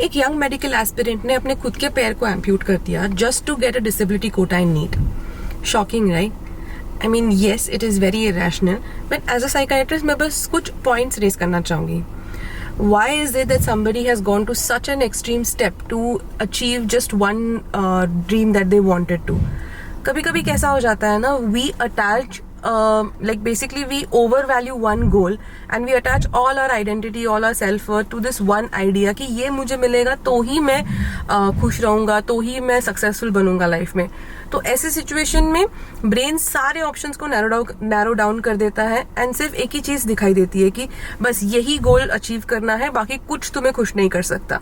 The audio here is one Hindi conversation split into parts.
एक यंग मेडिकल एस्पिरेंट ने अपने खुद के पैर को एम्प्यूट कर दिया just to get a disability quota in NEET. Shocking, right? I mean yes, it is very irrational, but as a psychiatrist मैं बस कुछ पॉइंट्स रेज करना चाहूँगी. Why is it that somebody has gone to such an extreme step to achieve just one dream that they wanted to? कभी कभी कैसा हो जाता है ना, we attach like basically we overvalue one goal and we attach all our identity, all our self-worth to this one idea कि ये मुझे मिलेगा तो ही मैं खुश रहूँगा, तो ही मैं सक्सेसफुल बनूंगा लाइफ में. तो ऐसे सिचुएशन में ब्रेन सारे ऑप्शंस को नैरो डाउन कर देता है एंड सिर्फ एक ही चीज दिखाई देती है कि बस यही गोल अचीव करना है, बाकी कुछ तुम्हें खुश नहीं कर सकता.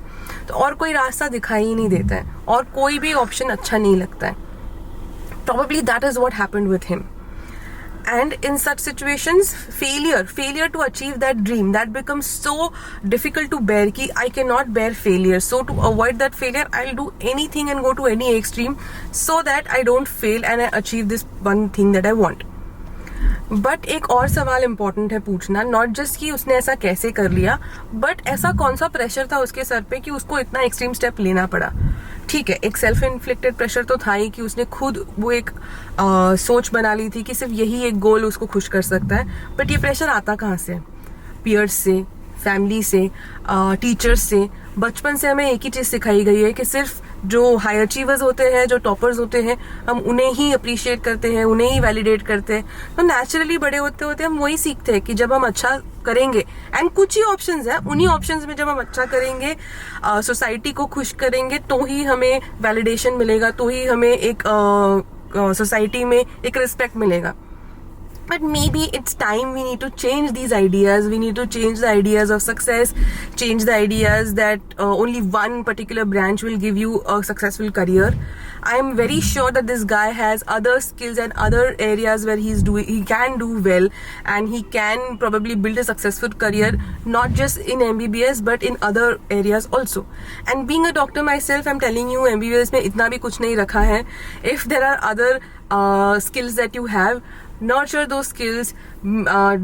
तो और कोई रास्ता दिखाई ही नहीं देता है और कोई भी ऑप्शन अच्छा नहीं लगता है. Probably that is what happened with him. And in such situations, failure to achieve that dream, that becomes so difficult to bear कि I cannot bear failure. So to avoid that failure, I'll do anything and go to any extreme so that I don't fail and I achieve this one thing that I want. But एक और सवाल इम्पोर्टेंट है पूछना, नॉट जस्ट कि उसने ऐसा कैसे कर लिया, बट ऐसा कौन सा प्रेशर था उसके सर पे कि उसको इतना एक्सट्रीम स्टेप लेना पड़ा. ठीक है, एक सेल्फ इन्फ्लिक्टेड प्रेशर तो था ही कि उसने खुद वो एक सोच बना ली थी कि सिर्फ यही एक गोल उसको खुश कर सकता है. बट ये प्रेशर आता कहाँ से? पीयर्स से, फैमिली से, टीचर्स से. बचपन से हमें एक ही चीज सिखाई गई है कि सिर्फ जो हाई अचीवर्स होते हैं, जो टॉपर्स होते हैं, हम उन्हें ही अप्रिशिएट करते हैं, उन्हें ही वैलिडेट करते हैं. तो नेचुरली बड़े होते होते हम वही सीखते हैं कि जब हम अच्छा करेंगे, एंड कुछ ही ऑप्शंस है, उन्हीं ऑप्शंस में जब हम अच्छा करेंगे, सोसाइटी को खुश करेंगे, तो ही हमें वैलिडेशन मिलेगा, तो ही हमें एक सोसाइटी में एक रिस्पेक्ट मिलेगा. But maybe it's time we need to change these ideas. We need to change the ideas of success, change the ideas that only one particular branch will give you a successful career. I am very sure that this guy has other skills and other areas where he can do well, and he can probably build a successful career, not just in MBBS but in other areas also. And being a doctor myself, I'm telling you, MBBS में इतना भी कुछ नहीं रखा है. If there are other skills that you have, nurture those skills,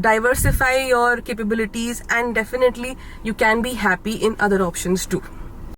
diversify your capabilities, and definitely you can be happy in other options too.